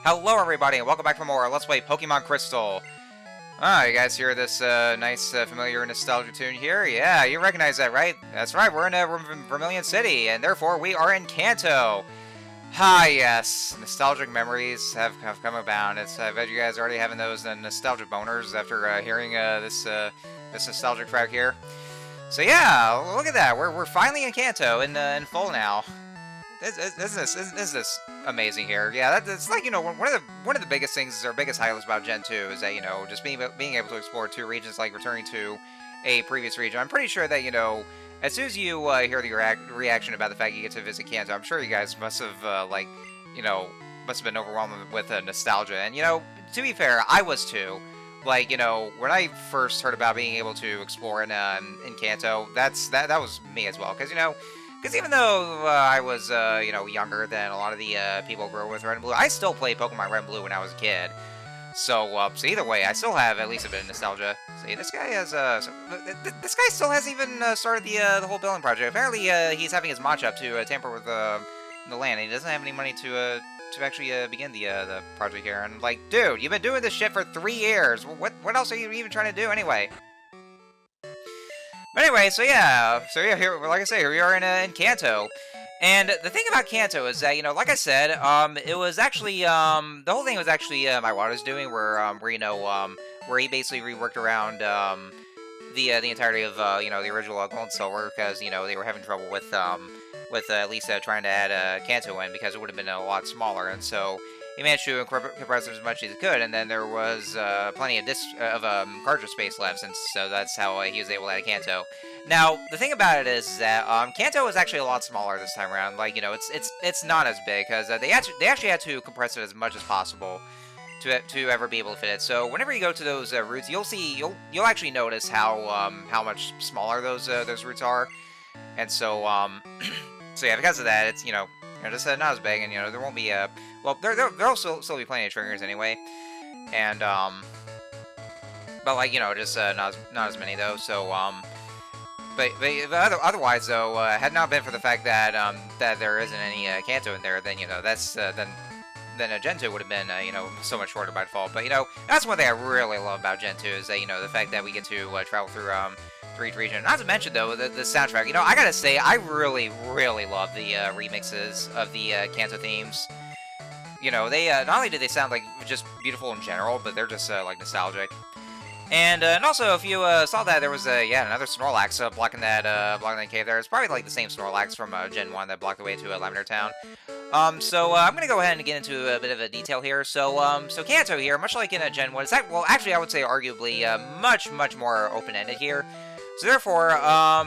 Hello everybody and welcome back for more Let's Play Pokemon Crystal. You guys hear this nice, familiar nostalgia tune here? Yeah, you recognize that, right? That's right, we're in Vermilion City, and therefore we are in Kanto. Yes, nostalgic memories have come abound. I bet you guys are already having those nostalgic boners after hearing this nostalgic track here. So yeah, look at that, we're finally in Kanto in full now. Isn't this amazing here? Yeah, it's like, one of the biggest things, or biggest highlights about Gen 2 is that, just being able to explore two regions, like returning to a previous region. I'm pretty sure that, as soon as you hear the reaction about the fact you get to visit Kanto, I'm sure you guys must have, must have been overwhelmed with nostalgia. And, to be fair, I was too. Like, when I first heard about being able to explore in Kanto, that was me as well. Because even though I was, younger than a lot of the people who grew up with Red and Blue, I still played Pokemon Red and Blue when I was a kid. So either way, I still have at least a bit of nostalgia. See, this guy has, this guy still hasn't even started the whole building project. Apparently, he's having his Machop to tamper with the land, and he doesn't have any money to actually begin the project here. And like, dude, you've been doing this shit for 3 years. What else are you even trying to do anyway? But anyway, so yeah, here, like I say, here we are in Kanto. And the thing about Kanto is that, like I said, it was actually, the whole thing was actually, my Wada's doing, where he basically reworked around, the entirety of, the original Gold and Silver, because, they were having trouble with at least trying to add, Kanto in, because it would have been a lot smaller, and so he managed to compress as much as he could, and then there was plenty of cartridge space left, and so that's how he was able to add Kanto. Now, the thing about it is that Kanto is actually a lot smaller this time around. Like, it's not as big because they actually had to compress it as much as possible to ever be able to fit it. So whenever you go to those routes, you'll actually notice how much smaller those routes are, and so so yeah, because of that, it's just not as big, and there won't be well, there'll still be plenty of triggers anyway, and but like just not as many though. So but otherwise though, had not been for the fact that that there isn't any Kanto in there, then that's then Gen 2 would have been so much shorter by default. But that's one thing I really love about Gen 2 is that the fact that we get to travel through each region. Not to mention though the soundtrack. I gotta say I really love the remixes of the Kanto themes. They not only do they sound like just beautiful in general, but they're just like nostalgic. And also, if you saw that, there was another Snorlax blocking that cave there. It's probably like the same Snorlax from Gen 1 that blocked the way to Lavender Town. So I'm gonna go ahead and get into a bit of a detail here. So Kanto here, much like in Gen 1, well, actually, I would say arguably much more open-ended here. So therefore,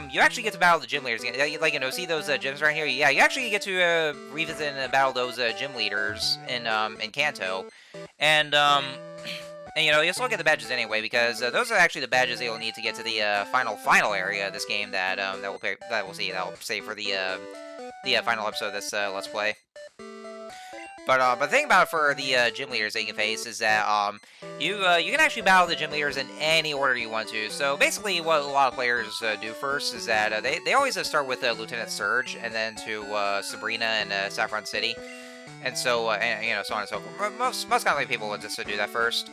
you actually get to battle the gym leaders again. Like, see those gyms right here? Yeah, you actually get to revisit and battle those gym leaders in Kanto. And you still get the badges anyway, because those are actually the badges that you'll need to get to the final area of this game that we'll save for the final episode of this Let's Play. But the thing about it for the gym leaders that you can face is that you can actually battle the gym leaders in any order you want to. So basically, what a lot of players do first is that they always start with Lieutenant Surge, and then to Sabrina and Saffron City, and so so on and so forth. Most commonly, people would just do that first.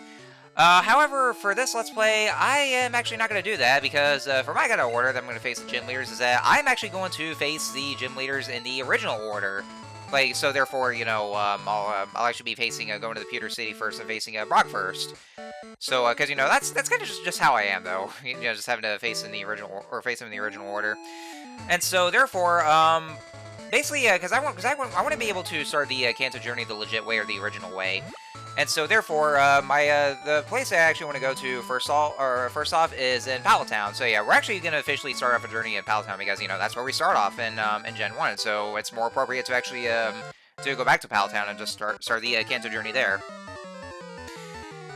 However, for this Let's Play, I am actually not going to do that, because for my kind of order that I'm going to face the gym leaders is that I'm actually going to face the gym leaders in the original order. Like, so therefore, I'll actually be facing, going to the Pewter City first and facing Brock first. So, because, that's kind of just how I am, though. Just having to face in the original, or face them in the original order. And so, therefore, basically, because I want to be able to start the Kanto journey the legit way, or the original way. And so, therefore, the place I actually want to go to first off is in Pallet Town. So yeah, we're actually going to officially start off a journey in Pallet Town, because that's where we start off in Gen 1. So it's more appropriate to actually to go back to Pallet Town and just start the Kanto journey there.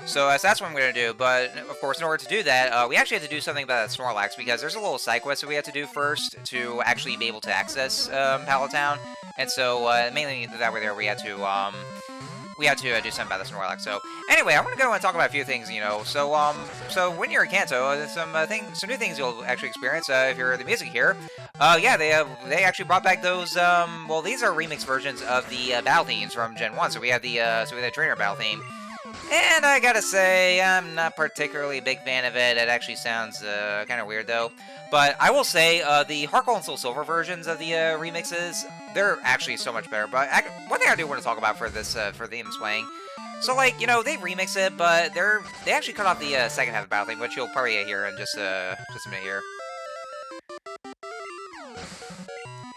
So that's what I'm going to do. But of course, in order to do that, we actually have to do something about that Snorlax, because there's a little side quest that we have to do first to actually be able to access Pallet Town. And so mainly that way there we had to we had to do something about the Snorlax. So anyway, I want to go and talk about a few things, you know. So when you're in Kanto, there's some new things you'll actually experience if you're the music here. Yeah, they actually brought back those. Well, these are remix versions of the battle themes from Gen 1. So we had the trainer battle theme. And I gotta say, I'm not particularly a big fan of it. It actually sounds kind of weird, though. But I will say, the Heart Gold and Soul Silver versions of the remixes, they're actually so much better. But one thing I do want to talk about for this, for them playing, so like, you know, they remix it, but they actually cut off the second half of the battle theme, which you'll probably hear in just a minute here.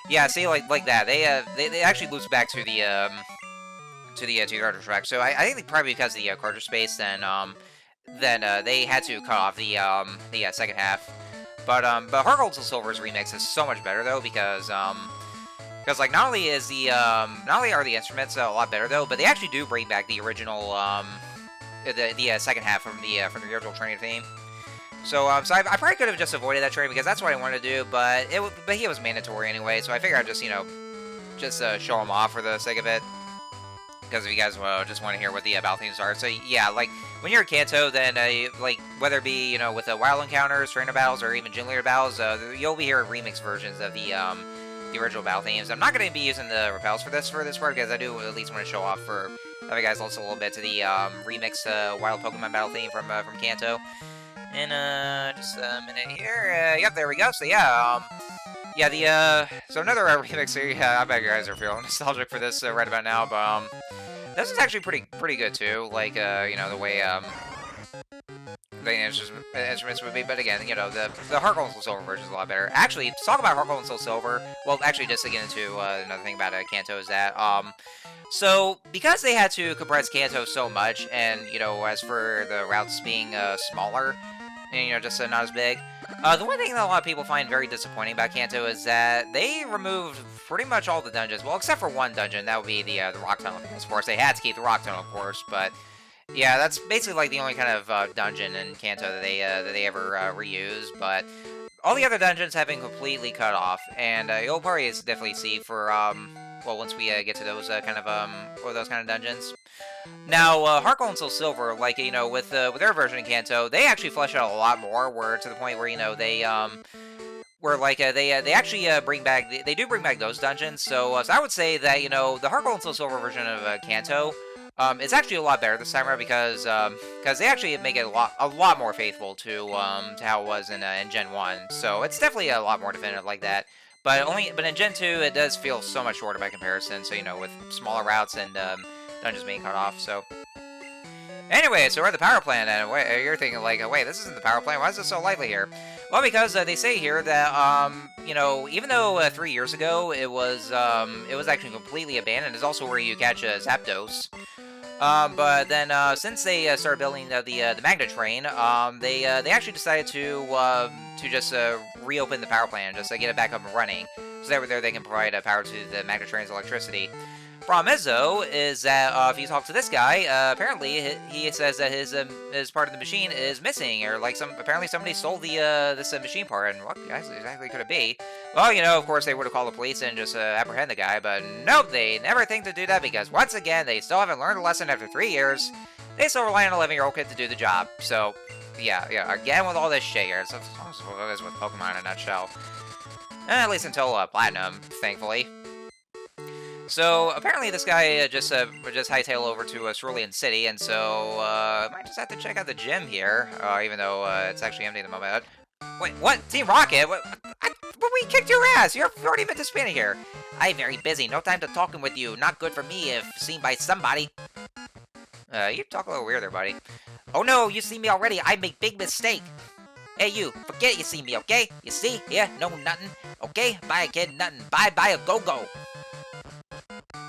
Yeah, see, like that. They actually loops back to the cartridge track. So I think probably because of the cartridge space, then they had to cut off the second half. But Heart Gold and Silver's remix is so much better though, because like not only are the instruments a lot better though, but they actually do bring back the original the second half from the original training theme. So I probably could have just avoided that train because that's what I wanted to do, but he was mandatory anyway, so I figured I'd just show him off for the sake of it. Because if you guys just want to hear what the battle themes are. So yeah, like when you're in Kanto, then like whether it be with the wild encounters, trainer battles, or even gym leader battles, you'll be hearing remix versions of the original battle themes. I'm not going to be using the repels for this part because I do at least want to show off for you guys also a little bit to the remix wild Pokemon battle theme from Kanto. And just a minute here. Yep, there we go. So yeah. So another remix here. Yeah, I bet you guys are feeling nostalgic for this right about now, but this is actually pretty good too. Like the way the instruments would be. But again, the Heart Gold and Soul Silver version is a lot better. Actually, to talk about Heart Gold and Soul Silver. Well, actually, just to get into another thing about Kanto is that so because they had to compress Kanto so much, and as for the routes being smaller, and just not as big. The one thing that a lot of people find very disappointing about Kanto is that they removed pretty much all the dungeons. Well, except for one dungeon, that would be the Rock Tunnel. Of course, they had to keep the Rock Tunnel, of course, but yeah, that's basically like the only kind of dungeon in Kanto that they ever reuse. But all the other dungeons have been completely cut off, and you'll probably definitely see for well, once we get to those kind of dungeons. Now, Heart Gold and Soul Silver, like with their version in Kanto, they actually flesh out a lot more. Where to the point where they they actually bring back those dungeons. So I would say that the Heart Gold and Soul Silver version of Kanto is actually a lot better this time around because they actually make it a lot more faithful to how it was in Gen 1. So it's definitely a lot more definitive like that. But in Gen 2, it does feel so much shorter by comparison. So with smaller routes and dungeons being cut off. So anyway, so we're at the power plant, and you're thinking like, wait, this isn't the power plant. Why is it so lively here? Well, because they say here that even though 3 years ago it was actually completely abandoned, it's also where you catch Zapdos. But then since they started building the magnet train, they actually decided to just reopen the power plant, just get it back up and running. So that there they can provide power to the magnet train's electricity. Problem is, though, is that if you talk to this guy, apparently he says that his part of the machine is missing, or like apparently somebody stole this machine part. And what exactly could it be? Well, of course they would have called the police and just apprehend the guy, but nope, they never think to do that because once again they still haven't learned a lesson after 3 years. They still rely on an 11-year-old kid to do the job. So yeah, again with all this shit here. It's what it is with Pokemon in a nutshell. At least until Platinum, thankfully. So apparently this guy just hightail over to Cerulean City, and so I might just have to check out the gym here, even though it's actually empty at the moment. Wait, what? Team Rocket? But we kicked your ass! You've already been participating here. I'm very busy. No time to talking with you. Not good for me if seen by somebody. You talk a little weird there, buddy. Oh no, you see me already. I make big mistake. Hey you, forget you see me, okay? You see? Yeah, no nothing. Okay? Bye kid, nothing. Bye a go-go.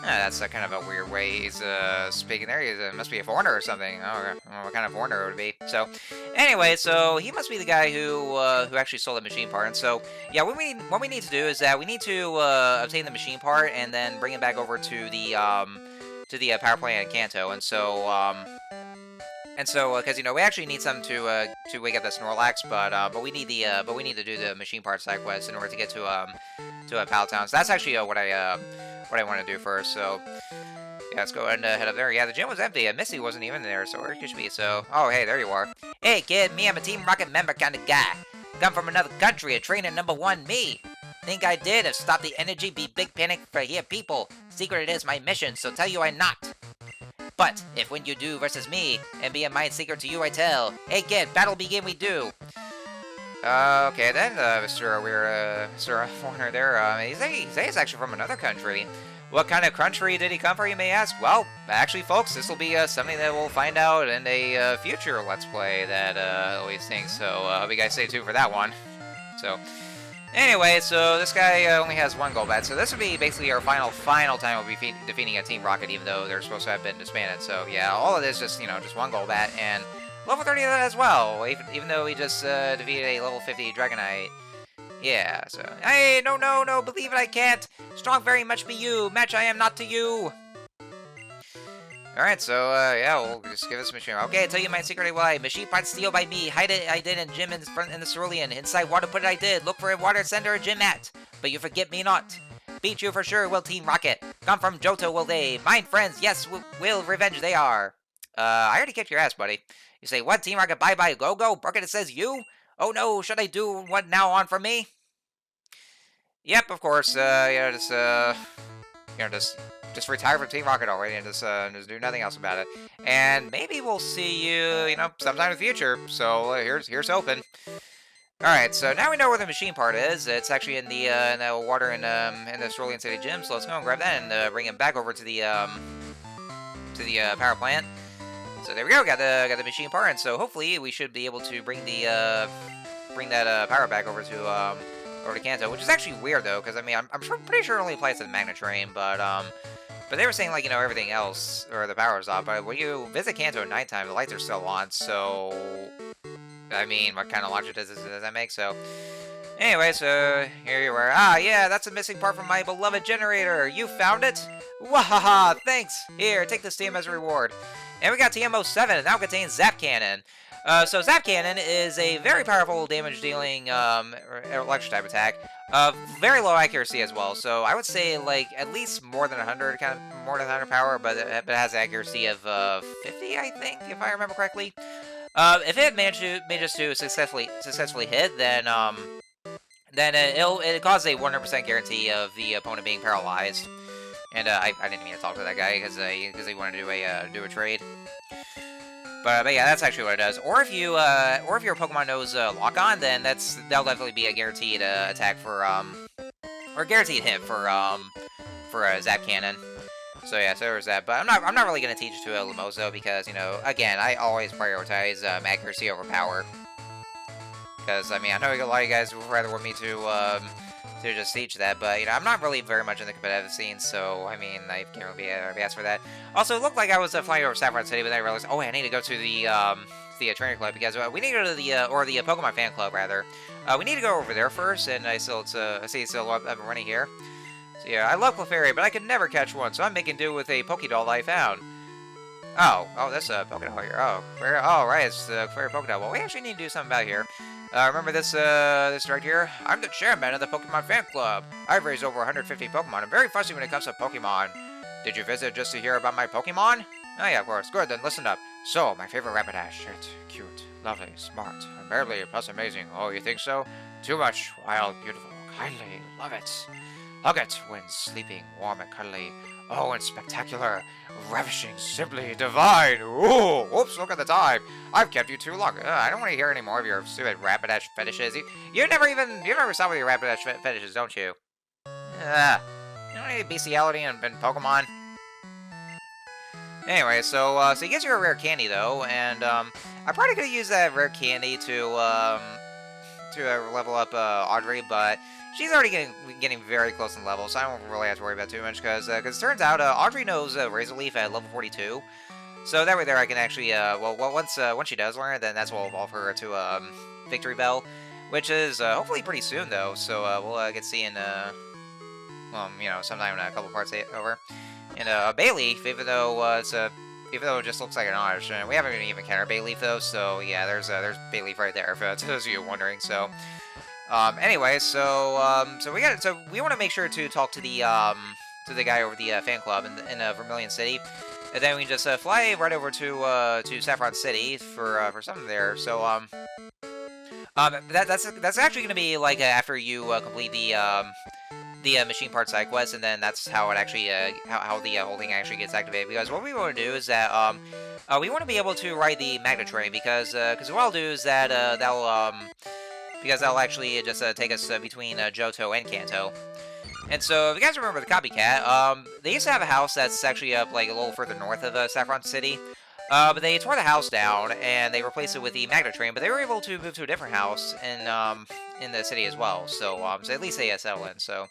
That's kind of a weird way he's speaking there. He must be a foreigner or something. I don't know what kind of foreigner it would be. So, anyway, so he must be the guy who actually stole the machine part. And so, yeah, what we need to do is that we need to obtain the machine part and then bring it back over to the power plant in Kanto. And so, because we actually need something to wake up the Snorlax, but we need to do the machine part side quest in order to get to Pallet Town. So that's actually what I want to do first. So let's go ahead and head up there. Yeah, the gym was empty. Missy wasn't even there, so where could she be? So, oh, hey, there you are. Hey, kid, me, I'm a Team Rocket member kind of guy. Come from another country, a trainer #1, me. Think I did have stopped the energy, be big panic for here people. Secret it is my mission, so tell you I not. But, if when you do versus me, and be a mind secret to you I tell. Hey, kid, battle begin we do. Okay then, Mr. Foreigner there, he's actually from another country. What kind of country did he come from, you may ask? Well, actually, folks, this will be something that we'll find out in a future Let's Play that always thinks, so I hope you guys stay tuned for that one. So, anyway, so this guy only has one gold bat, so this would be basically our final time we'll be defeating a Team Rocket, even though they're supposed to have been disbanded. So, yeah, all of this just, just one gold bat, and level 30 of that as well, even though we just defeated a level 50 Dragonite. Yeah, so... Hey, no, believe it, I can't! Strong very much be you! Match I am not to you! Alright, so, yeah, we'll just give this machine... Okay, I tell you my secret why. Machine parts steal by me. Hide it I did in gym in the cerulean. Inside water put it I did. Look for a water center or gym at. But you forget me not. Beat you for sure, will Team Rocket. Come from Johto will they. Mine friends, yes, will revenge they are. I already kicked your ass, buddy. You say, what, Team Rocket, bye-bye, go-go? Bucket, it says you? Oh no, should I do what now on for me? Yep, of course, just retire from Team Rocket already and just do nothing else about it. And maybe we'll see you, sometime in the future, so here's hoping. Alright, so now we know where the machine part is. It's actually in the water in the Cerulean City Gym, so let's go and grab that and bring it back over to the power plant. So there we go, got the machine part, and so hopefully we should be able to bring that power back over to Kanto, which is actually weird though, because I mean I'm pretty sure it only applies to the Magnet Train, but they were saying like everything else or the power's off. But when you visit Kanto at nighttime, the lights are still on. So I mean, what kind of logic does that make? So anyway, so here you are. Ah, yeah, that's a missing part from my beloved generator. You found it? Wahaha! Thanks. Here, take this TM as a reward. And we got TM07, it now contains Zap Cannon. So Zap Cannon is a very powerful damage-dealing electric type attack. Very low accuracy as well, so I would say like at least more than 100, more than 100 power, but it has accuracy of 50, I think, if I remember correctly. If it manages to successfully hit, then it causes a 100% guarantee of the opponent being paralyzed. And I didn't mean to talk to that guy because he wanted to do a trade. But yeah, that's actually what it does. Or if your Pokemon knows Lock On, then that'll definitely be a guaranteed attack for or guaranteed hit for Zap Cannon. So yeah, so there's that. But I'm not really gonna teach it to Lamozo because again, I always prioritize accuracy over power. Because I mean, I know a lot of you guys would rather want me to just teach that, but I'm not really very much in the competitive scene, so I mean, I can't really be asked for that. Also, it looked like I was flying over Saffron City, but then I realized, oh, I need to go to the trainer club because we need to go to the Pokemon fan club rather. We need to go over there first, and I see it's still up and running here. So yeah, I love Clefairy, but I could never catch one, so I'm making do with a Pokédoll I found. Oh, that's a Pokédoll here. Oh, right, it's the Clefairy Pokédoll. Well, we actually need to do something about here. Remember this right here? I'm the chairman of the Pokemon Fan Club. I've raised over 150 Pokemon. I'm very fussy when it comes to Pokemon. Did you visit just to hear about my Pokemon? Oh yeah, of course. Good, then listen up. So, my favorite Rapidash. It's cute, lovely, smart, unbearably, plus amazing. Oh, you think so? Too much, wild, beautiful, kindly, love it. Hug it when sleeping, warm and cuddly. Oh, and spectacular, ravishing, simply divine. Ooh, whoops, look at the time. I've kept you too long. I don't want to hear any more of your stupid Rapidash fetishes. You never stop with your Rapidash fetishes, don't you? You don't need bestiality in Pokemon. Anyway, so he gives you a rare candy though, and I'm probably gonna use that rare candy to level up Audrey, but she's already getting very close in level, so I don't really have to worry about too much, because it turns out Audrey knows Razor Leaf at level 42, so that way there I can actually, once she does learn it, then that's what will evolve her to Victory Bell, which is hopefully pretty soon though, so we'll get seeing, sometime in a couple parts over. And Bayleaf, even though it just looks like an orange, and we haven't even encountered Bayleaf though, so yeah, there's Bayleaf right there, for those of you wondering, so. Anyway, so we want to make sure to talk to the to the guy over the fan club in Vermilion City, and then we can just fly right over to Saffron City for something there. So that's actually gonna be like after you complete the machine part side quest, and then that's how it actually how the whole thing actually gets activated. Because what we want to do is that we want to be able to ride the magnet train because what I'll do is that that'll actually just take us between Johto and Kanto. And so, if you guys remember the copycat, they used to have a house that's actually up like a little further north of Saffron City. But they tore the house down and they replaced it with the magnet train. But they were able to move to a different house in the city as well. So at least they settled in. So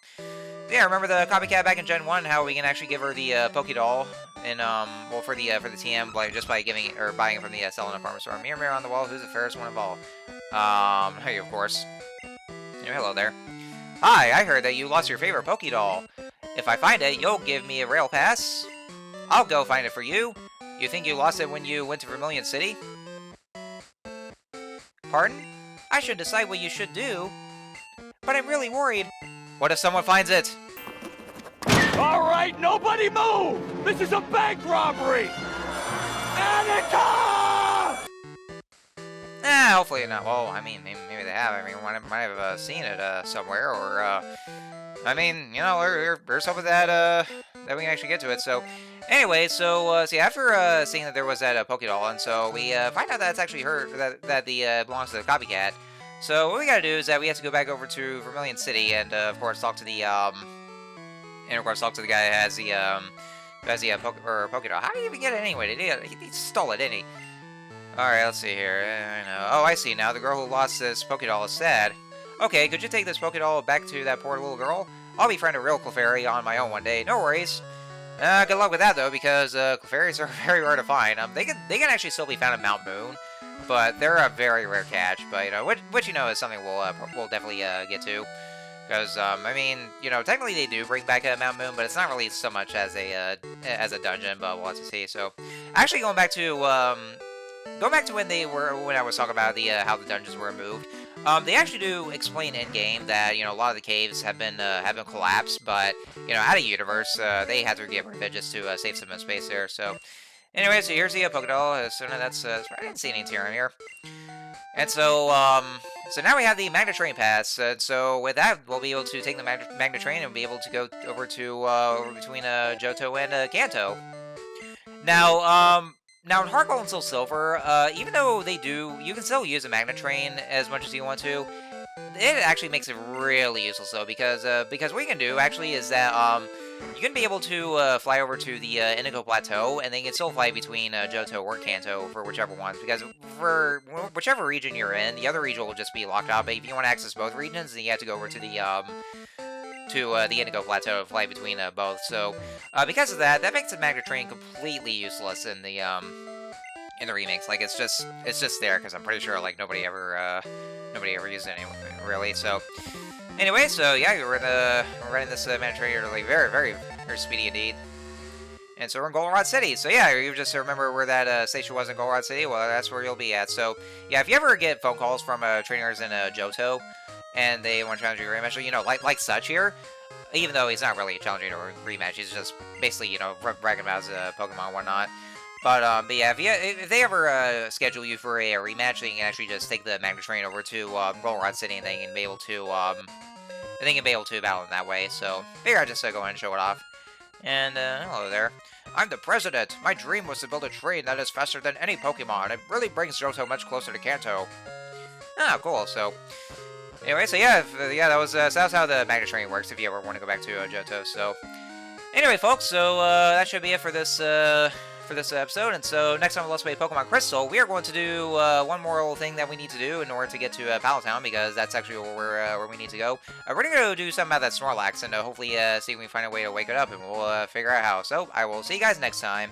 yeah, remember the copycat back in Gen 1? How we can actually give her the Pokédoll and well for the TM like just by giving or buying it from the selling department store. Mirror, mirror on the wall, who's the fairest one of all? Hey, of course. Hello there. Hi, I heard that you lost your favorite Pokédoll. If I find it, you'll give me a rail pass. I'll go find it for you. You think you lost it when you went to Vermilion City? Pardon? I should decide what you should do. But I'm really worried. What if someone finds it? Alright, nobody move! This is a bank robbery! Annika! Hopefully not. Well, I mean, maybe they have. I mean, might have seen it somewhere, or I mean, you know, we're hoping that that we can actually get to it. So, anyway, so see, after seeing that there was that Pokédoll, and so we find out that it's actually her that the belongs to the copycat. So what we gotta do is that we have to go back over to Vermilion City, and of course talk to the guy who has the Pokédoll. How did he even get it anyway? He stole it, didn't he? Alright, let's see here. I know. Oh, I see now. The girl who lost this Pokédoll is sad. Okay, could you take this Pokédoll back to that poor little girl? I'll befriend a real Clefairy on my own one day. No worries. Good luck with that, though, because Clefairies are very rare to find. They can actually still be found in Mount Moon, but they're a very rare catch. But, you know, which you know, is something we'll definitely get to. Because, I mean, you know, technically they do bring back Mount Moon, but it's not really so much as a dungeon, but we'll have to see. So, actually going back to when I was talking about how the dungeons were removed, they actually do explain in game that, you know, a lot of the caves have been collapsed, but, you know, out of universe, they had to get rid of it just to save some space there. So, anyway, so here's the Pokédoll. So that's I didn't see any Tyrion here, and so so now we have the Magnet Train Pass. And so with that, we'll be able to take the Magnet Train and be able to go over to over between Johto and Kanto. Now, in Heart Gold and Soul Silver, even though you can still use a Magnet Train as much as you want to, it actually makes it really useless, though, because what you can do, actually, is that, you can be able to fly over to the Indigo Plateau, and then you can still fly between Johto or Kanto for whichever ones, because for whichever region you're in, the other region will just be locked out, but if you want to access both regions, then you have to go over to the Indigo Plateau to fly between both. So, because of that, that makes the Magnet Train completely useless in the remakes. Like, it's just there because I'm pretty sure like nobody ever used it anyway, really. So, anyway, so yeah, we're running this Magnet Train like very, very, very speedy indeed. And so we're in Goldenrod City. So yeah, you just remember where that station was in Goldenrod City. Well, that's where you'll be at. So yeah, if you ever get phone calls from trainers in Johto, and they want to challenge you to a rematch, you know, like such here, even though he's not really challenging a rematch, he's just basically, you know, bragging about his Pokemon and whatnot. But yeah, if they ever schedule you for a rematch, then you can actually just take the Magnet Train over to Goldenrod City, and they can be able to battle in that way. So figure I'd just go ahead and show it off. And hello there. I'm the president. My dream was to build a train that is faster than any Pokemon. It really brings Johto much closer to Kanto. Ah, cool. So anyway, so yeah, that's how the Magnet Train works if you ever want to go back to Johto. So anyway, folks, so that should be it for this episode. And so next time on Let's Play Pokemon Crystal, we are going to do one more little thing that we need to do in order to get to Pallet Town, because that's actually where we need to go. We're going to go do something about that Snorlax, and hopefully see if we can find a way to wake it up, and we'll figure out how. So I will see you guys next time.